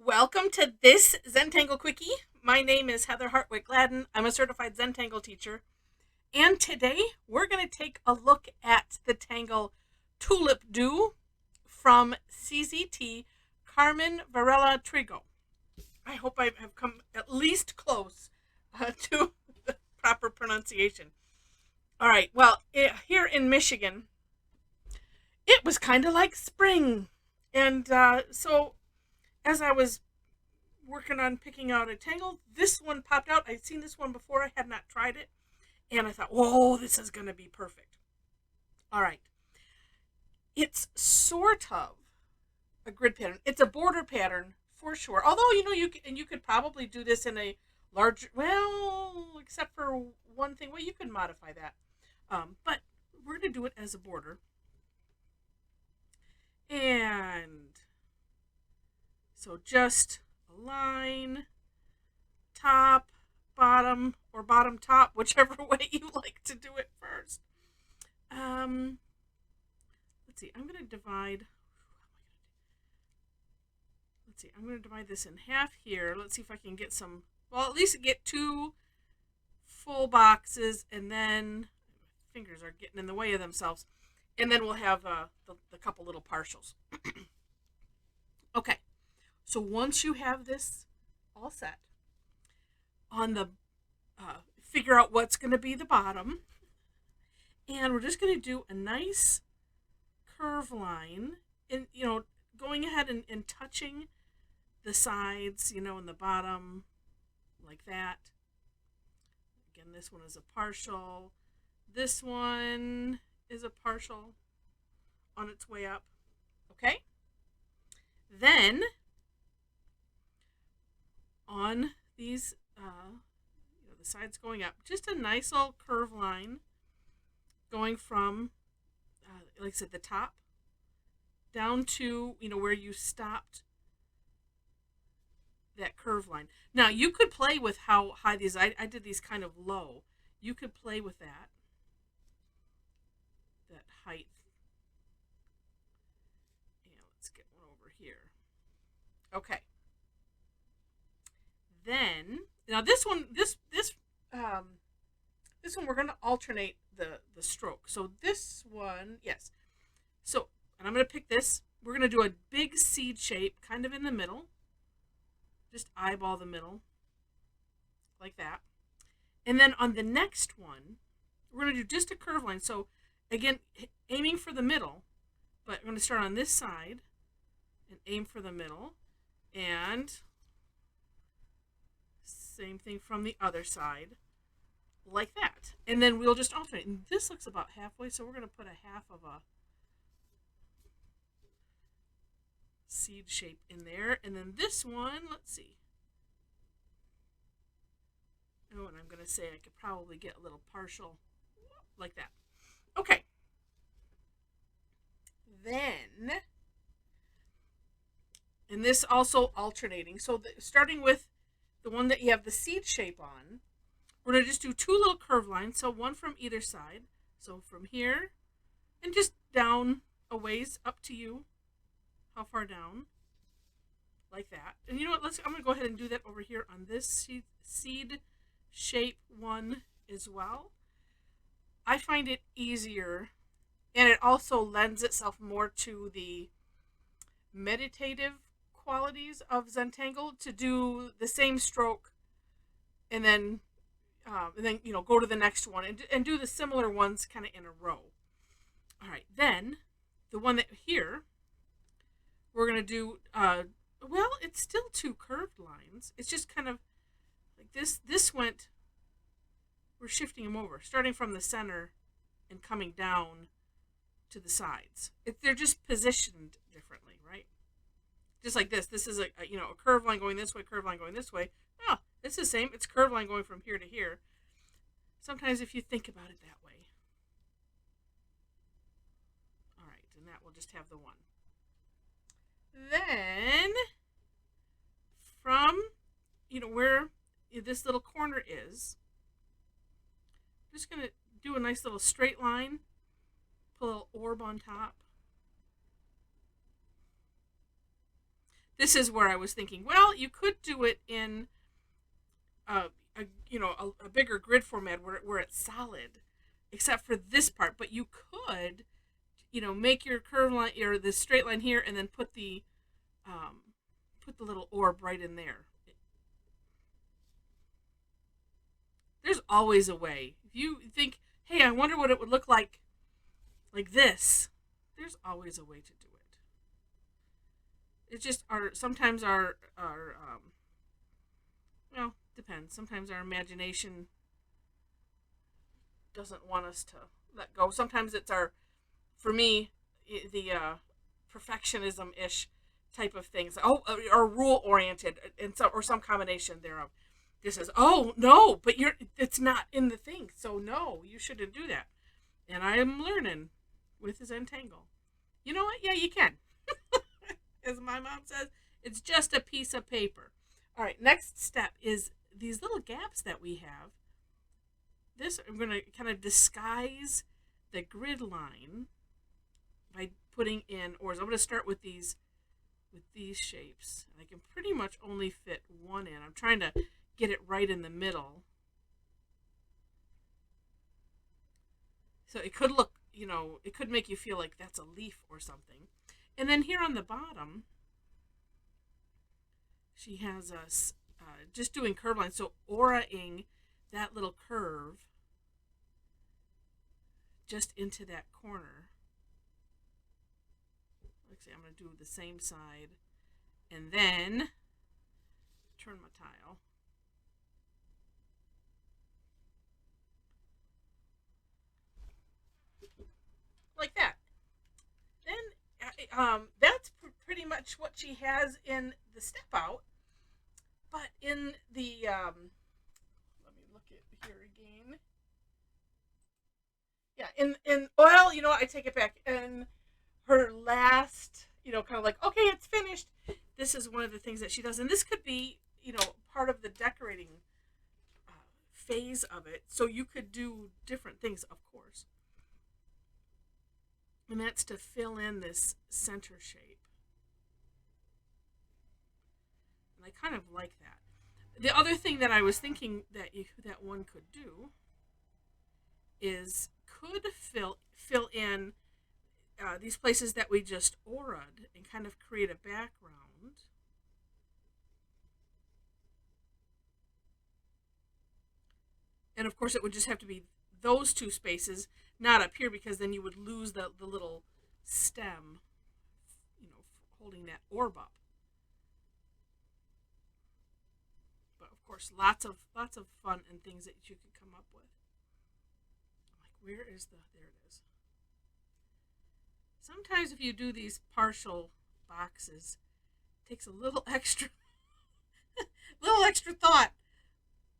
Welcome to this Zentangle Quickie. My name is Heather Hartwick Gladden. I'm a certified Zentangle teacher. And today we're going to take a look at the Tangle Tulip Do from CZT, Carmen, Varela, Trigo. I hope I have come at least close to the proper pronunciation. All right, well, here in Michigan, it was kind of like spring. And so as I was working on picking out a tangle, this one popped out. I'd seen this one before. I had not tried it. And I thought, whoa, this is going to be perfect. All right. It's sort of a grid pattern. It's a border pattern for sure. Although, you could probably do this in a larger, well, except for one thing. Well, you could modify that. But we're going to do it as a border. And so just a line, top, bottom, or bottom top, whichever way you like to do it first. Let's see, I'm going to divide. I'm going to divide this in half here. Let's see if I can get some, well, at least get two full boxes, and then fingers are getting in the way of themselves. And then we'll have the couple little partials. Okay, so once you have this all set, on the figure out what's going to be the bottom, and we're just going to do a nice curve line, and going ahead and touching the sides, in the bottom, like that. Again, this one is a partial. This one is a partial on its way up. Okay? Then, on these, the sides going up, just a nice little curve line going from, like I said, the top down to, where you stopped that curve line. Now, you could play with how high these, I did these kind of low. You could play with that height. Yeah, let's get one over here. Okay. Then, now this one we're going to alternate the stroke. So this one, yes. So, and I'm going to pick this. We're going to do a big seed shape kind of in the middle. Just eyeball the middle like that. And then on the next one, we're going to do just a curve line. So again, aiming for the middle, but I'm going to start on this side and aim for the middle, and same thing from the other side, like that. And then we'll just alternate. And this looks about halfway, so we're going to put a half of a seed shape in there. And then this one, let's see. Oh, and I'm going to say I could probably get a little partial like that. Okay. Then, and this also alternating. So starting with the one that you have the seed shape on, we're going to just do two little curve lines. So one from either side. So from here and just down a ways, up to you. How far down? Like that. And you know what? I'm going to go ahead and do that over here on this seed shape one as well. I find it easier, and it also lends itself more to the meditative qualities of Zentangle, to do the same stroke and then go to the next one and do the similar ones kind of in a row. All right, then the one that here we're going to do, well, it's still two curved lines. It's just kind of like this went, we're shifting them over, starting from the center and coming down to the sides. They're just positioned differently, right? Just like this. This is a curved line going this way, curved line going this way. Oh, it's the same. It's curved line going from here to here. Sometimes if you think about it that way. All right, and that will just have the one. Then, from, where this little corner is, I'm just going to do a nice little straight line, put a little orb on top. this is where I was thinking, well, you could do it in a bigger grid format where it's solid, except for this part. But you could, make your curve line or the straight line here, and then put the little orb right in there. There's always a way. If you think, hey, I wonder what it would look like this, there's always a way to do it. It's just sometimes well, depends. Sometimes our imagination doesn't want us to let go. Sometimes it's for me, the perfectionism-ish type of things. Oh, or rule-oriented, or some combination thereof. This is, oh no, but it's not in the thing, so no, you shouldn't do that. And I am learning with Zentangle. You know what? Yeah, you can. As my mom says, it's just a piece of paper. All right, next step is these little gaps that we have. This, I'm going to kind of disguise the grid line by putting in oars. I'm going to start with these shapes. I can pretty much only fit one in. I'm trying to get it right in the middle. So it could look, it could make you feel like that's a leaf or something. And then here on the bottom, she has us just doing curve lines. So aura-ing that little curve just into that corner. Let's see, I'm going to do the same side. And then turn my tile. Like that. Then that's pretty much what she has in the step out. But in the let me look at here again. Yeah, in well, I take it back. In her last, kind of like, okay, it's finished. This is one of the things that she does, and this could be, part of the decorating phase of it. So you could do different things, of course. And that's to fill in this center shape. And I kind of like that. The other thing that I was thinking that one could do is could fill in these places that we just aura'd and kind of create a background. And of course it would just have to be those two spaces, not up here, because then you would lose the little stem, holding that orb up. But of course, lots of fun and things that you could come up with. Like, where is there it is. Sometimes if you do these partial boxes, it takes a little extra thought.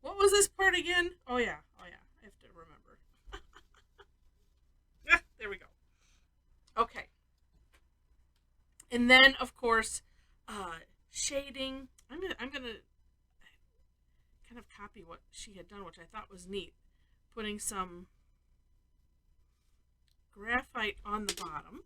What was this part again? Oh yeah, I have to remember. There we go. Okay. And then, of course, shading. I'm gonna kind of copy what she had done, which I thought was neat. Putting some graphite on the bottom.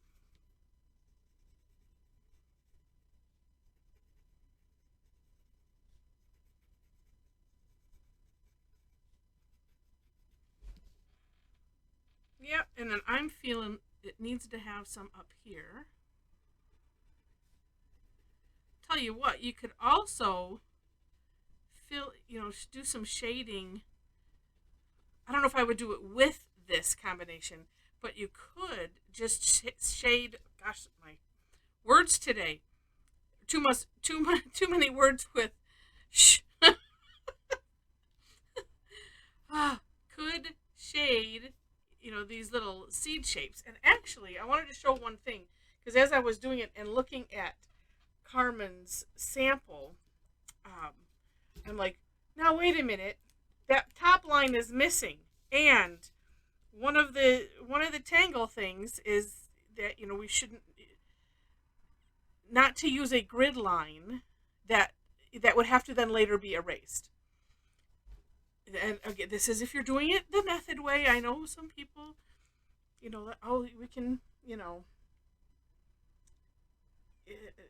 Yep, and then I'm feeling it needs to have some up here. Tell you what, you could also do some shading. I don't know if I would do it with this combination, but you could just shade. Gosh, my words today. Too many words with shh. Could shade, these little seed shapes. And actually, I wanted to show one thing, because as I was doing it and looking at Carmen's sample, I'm like, now wait a minute, that top line is missing, and one of the tangle things is that we shouldn't not to use a grid line that would have to then later be erased. And again, this is if you're doing it the method way. I know some people, we can,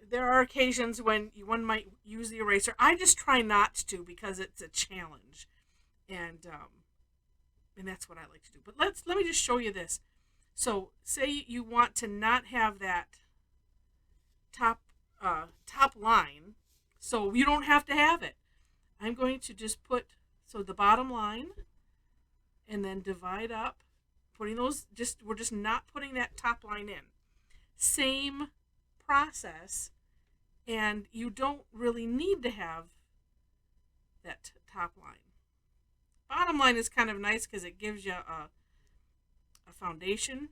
there are occasions when one might use the eraser. I just try not to because it's a challenge, and that's what I like to do. But let me just show you this. So say you want to not have that top line, so you don't have to have it. I'm going to just put the bottom line, and then divide up, putting those we're just not putting that top line in. Same process, and you don't really need to have that top line. Bottom line is kind of nice because it gives you a foundation.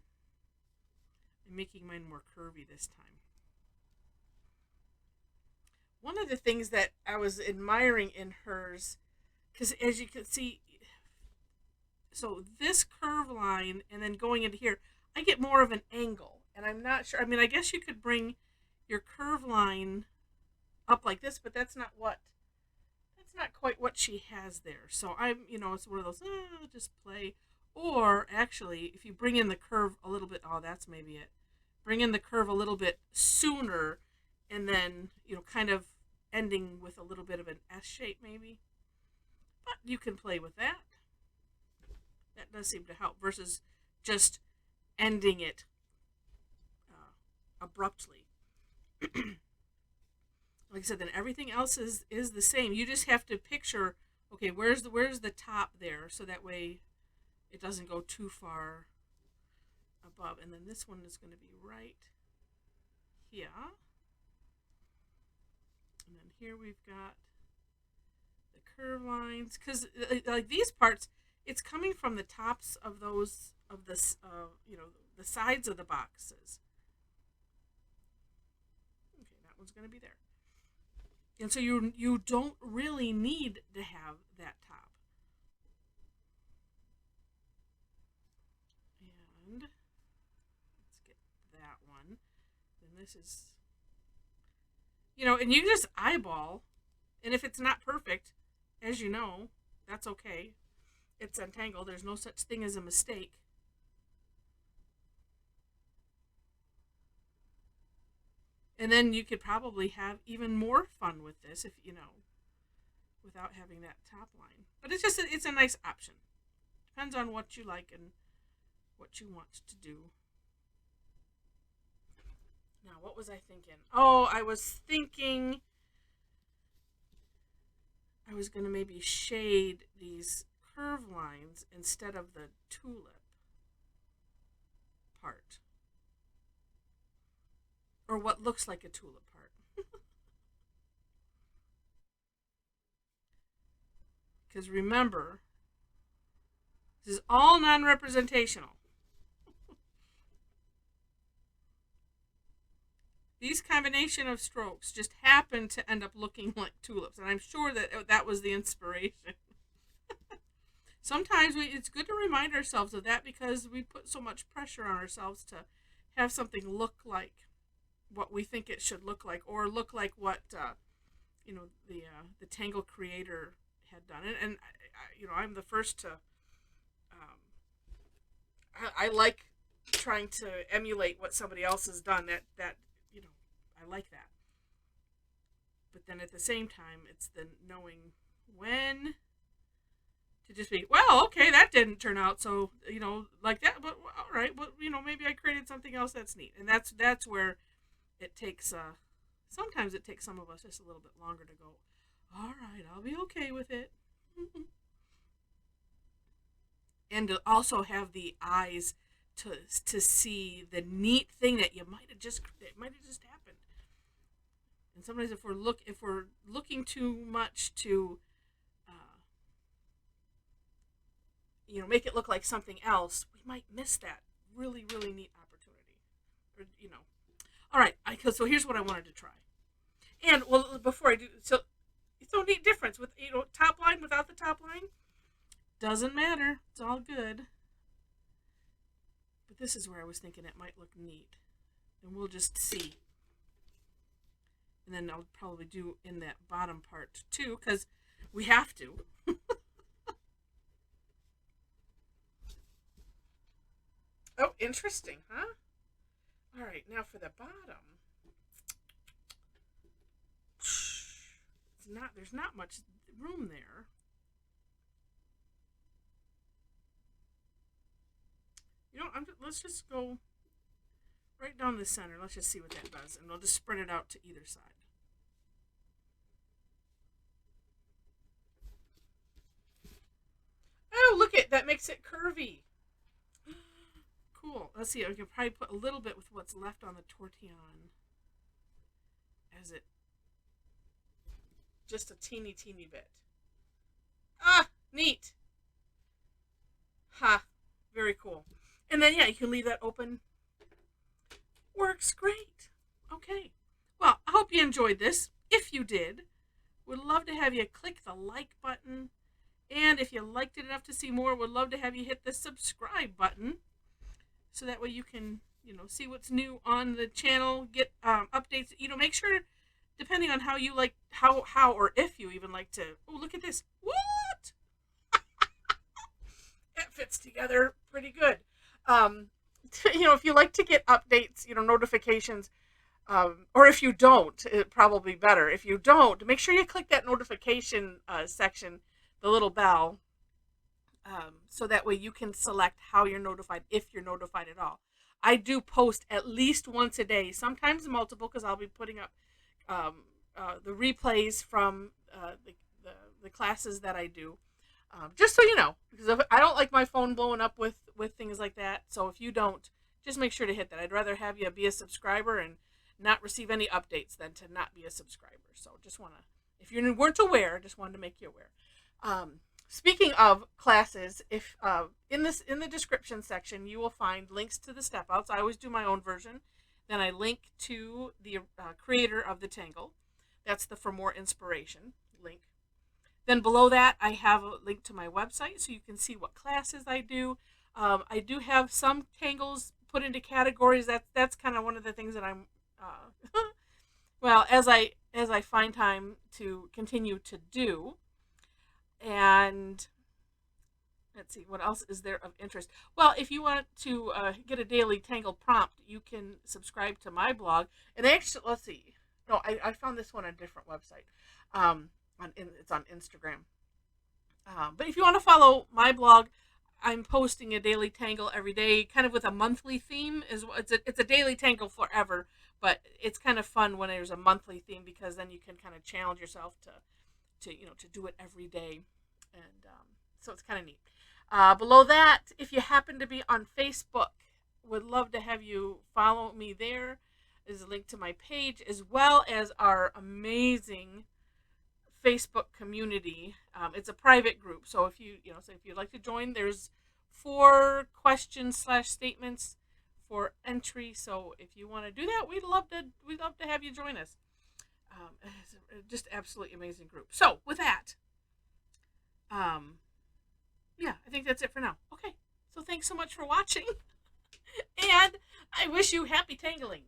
I'm making mine more curvy this time. One of the things that I was admiring in hers, because as you can see, so this curve line and then going into here, I get more of an angle. And I'm not sure, I mean, I guess you could bring your curve line up like this, but that's not quite what she has there. So it's one of those, just play. Or actually, if you bring in the curve a little bit, that's maybe it. Bring in the curve a little bit sooner, and then, kind of ending with a little bit of an S shape maybe. But you can play with that. That does seem to help versus just ending it abruptly. Like I said, then everything else is the same. You just have to picture, okay, where's the top there, so that way it doesn't go too far above. And then this one is going to be right here. And then here we've got the curve lines, because like these parts, it's coming from the tops of those of this the sides of the boxes. Okay, that one's going to be there. And so you don't really need to have that top. And let's get that one. Then this is, and you just eyeball, and if it's not perfect, as you know, that's okay. It's Zentangle. There's no such thing as a mistake. And then you could probably have even more fun with this if without having that top line. But it's a nice option. Depends on what you like and what you want to do. Now, what was I thinking? Oh, I was thinking I was going to maybe shade these curve lines instead of the tulip part. Or what looks like a tulip part. Because remember, this is all non-representational. These combination of strokes just happen to end up looking like tulips, and I'm sure that was the inspiration. Sometimes it's good to remind ourselves of that because we put so much pressure on ourselves to have something look like what we think it should look like, or look like what the Tangle creator had done. And I'm the first to I like trying to emulate what somebody else has done. That I like that. But then at the same time, it's the knowing when to just be, well, okay, that didn't turn out so like that, but all right, but maybe I created something else that's neat. And that's where it takes sometimes it takes some of us just a little bit longer to go, all right, I'll be okay with it. And to also have the eyes to see the neat thing that might have just happened. And sometimes if we're looking too much to make it look like something else, we might miss that really, really neat opportunity. Or, all right, so here's what I wanted to try. And well, before I do, so neat difference with top line without the top line. Doesn't matter. It's all good. But this is where I was thinking it might look neat, and we'll just see. And then I'll probably do in that bottom part too, because we have to. Oh, interesting, huh? All right, now for the bottom. there's not much room there. Let's just go right down the center. Let's just see what that does, and we'll just spread it out to either side. Oh, look at that, makes it curvy. Cool. Let's see. I can probably put a little bit with what's left on the tortillon, as it just a teeny bit. Ah, neat. Ha, very cool. And then yeah, you can leave that open. Works great. Okay. Well, I hope you enjoyed this. If you did, would love to have you click the like button. And if you liked it enough to see more, would love to have you hit the subscribe button. So that way you can, see what's new on the channel, get updates. Make sure, depending on how you like, how or if you even like to, oh, look at this. What? It fits together pretty good. If you like to get updates, notifications, or if you don't, it probably better. If you don't, make sure you click that notification section, the little bell, so that way you can select how you're notified, if you're notified at all. I do post at least once a day, sometimes multiple, because I'll be putting up the replays from the classes that I do. Just so you know, because I don't like my phone blowing up with things like that. So if you don't, just make sure to hit that. I'd rather have you be a subscriber and not receive any updates than to not be a subscriber. So just want to, if you weren't aware, just wanted to make you aware. Speaking of classes, if in the description section, you will find links to the step outs. I always do my own version. Then I link to the creator of the Tangle. That's the For More Inspiration link. Then below that, I have a link to my website, so you can see what classes I do. I do have some tangles put into categories. That's kind of one of the things that I'm, well, as I find time to continue to do. And let's see, what else is there of interest? Well, if you want to get a daily Tangle prompt, you can subscribe to my blog. And actually, let's see. No, I found this one on a different website. It's on Instagram. But if you want to follow my blog, I'm posting a daily Tangle every day, kind of with a monthly theme. It's a daily Tangle forever, but it's kind of fun when there's a monthly theme, because then you can kind of challenge yourself to do it every day, and so it's kind of neat. Below that, if you happen to be on Facebook, would love to have you follow me there. There's a link to my page, as well as our amazing Facebook community. It's a private group, so if you'd like to join, there's 4 questions/statements for entry. So if you want to do that, we'd love to have you join us. It's just absolutely amazing group. So with that, yeah, I think that's it for now. Okay, so thanks so much for watching, and I wish you happy tangling.